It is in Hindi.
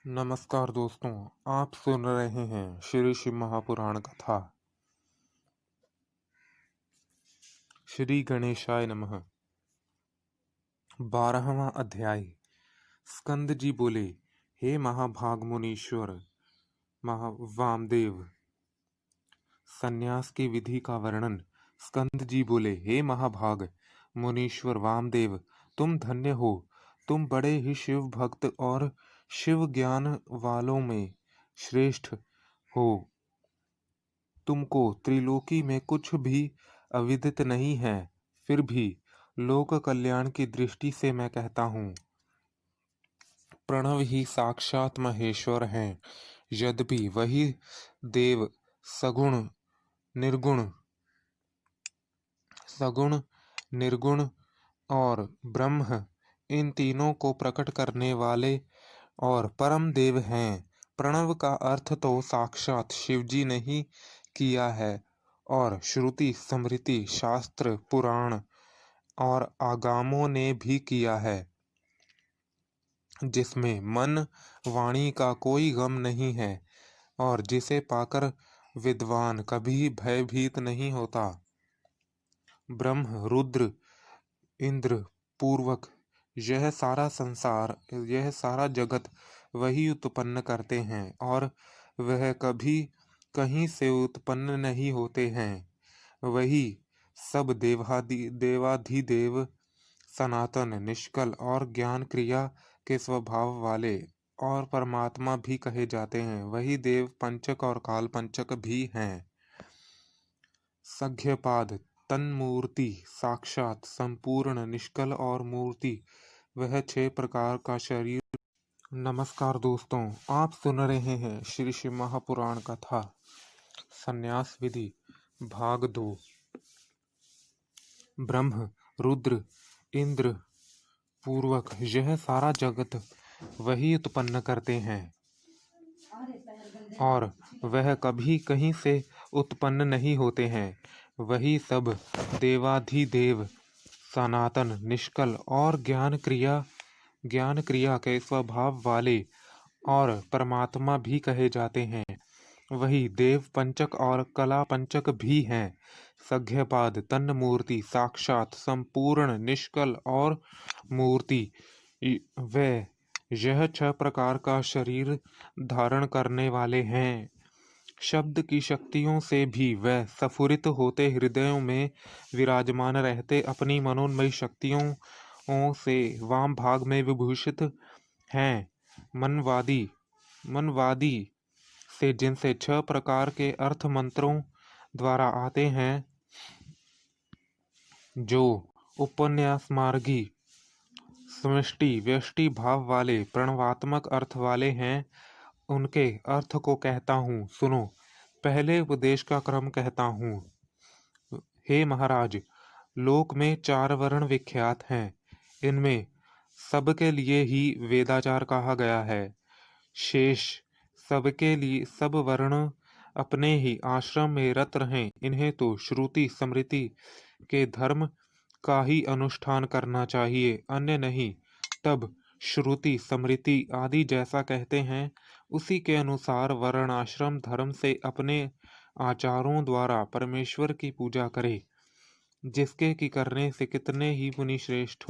नमस्कार दोस्तों, आप सुन रहे हैं श्री शिव महापुराण कथा। श्री गणेशाय नमः। 12वां अध्याय। स्कंद जी बोले, हे महाभाग मुनीश्वर वामदेव। संन्यास की विधि का वर्णन। स्कंद जी बोले, हे महाभाग मुनीश्वर वामदेव, तुम धन्य हो। तुम बड़े ही शिव भक्त और शिव ज्ञान वालों में श्रेष्ठ हो। तुमको त्रिलोकी में कुछ भी अविदित नहीं है, फिर भी लोक कल्याण की दृष्टि से मैं कहता हूँ। प्रणव ही साक्षात महेश्वर हैं, यद्यपि वही देव सगुण निर्गुण और ब्रह्म, इन तीनों को प्रकट करने वाले और परम देव हैं। प्रणव का अर्थ तो साक्षात शिवजी ने ही किया है और श्रुति स्मृति शास्त्र पुराण और आगमों ने भी किया है, जिसमें मन वाणी का कोई गम नहीं है और जिसे पाकर विद्वान कभी भयभीत नहीं होता। ब्रह्म रुद्र इंद्र पूर्वक यह सारा संसार, यह सारा जगत वही उत्पन्न करते हैं और वह कभी कहीं से उत्पन्न नहीं होते हैं। वही सब देवाधिदेव सनातन निष्कल और ज्ञान क्रिया के स्वभाव वाले और परमात्मा भी कहे जाते हैं। वही देव पंचक और काल पंचक भी हैं। सघ्यपाद तन्मूर्ति साक्षात संपूर्ण निष्कल और मूर्ति, वह 6 प्रकार का शरीर। नमस्कार दोस्तों, आप सुन रहे हैं श्री शिव महापुराण कथा संन्यास विधि भाग 2। ब्रह्म रुद्र इंद्र पूर्वक यह सारा जगत वही उत्पन्न करते हैं और वह कभी कहीं से उत्पन्न नहीं होते हैं। वही सब देवाधिदेव सनातन निष्कल और ज्ञान क्रिया के स्वभाव वाले और परमात्मा भी कहे जाते हैं। वही देव पंचक और कला पंचक भी हैं। सघ्यपाद तन्मूर्ति साक्षात संपूर्ण निष्कल और मूर्ति, वे यह 6 प्रकार का शरीर धारण करने वाले हैं। शब्द की शक्तियों से भी वह स्फुरित होते हृदयों में विराजमान रहते अपनी मनोन्मयी शक्तियों से वाम भाग में विभूषित हैं। मनवादी से जिनसे 6 प्रकार के अर्थ मंत्रों द्वारा आते हैं, जो उपन्यास मार्गी समष्टि व्यष्टि भाव वाले प्रणवात्मक अर्थ वाले हैं, उनके अर्थ को कहता हूँ, सुनो। पहले उपदेश का क्रम कहता हूँ। हे महाराज, लोक में 4 वर्ण विख्यात हैं। इनमें सबके लिए ही वेदाचार कहा गया है। शेष सबके लिए सब वर्ण अपने ही आश्रम में रत रहें। इन्हें तो श्रुति स्मृति के धर्म का ही अनुष्ठान करना चाहिए, अन्य नहीं। तब श्रुति स्मृति आदि जैसा कहते हैं, उसी के अनुसार वर्णाश्रम धर्म से अपने आचारों द्वारा परमेश्वर की पूजा करे, जिसके की करने से कितने ही मुनि श्रेष्ठ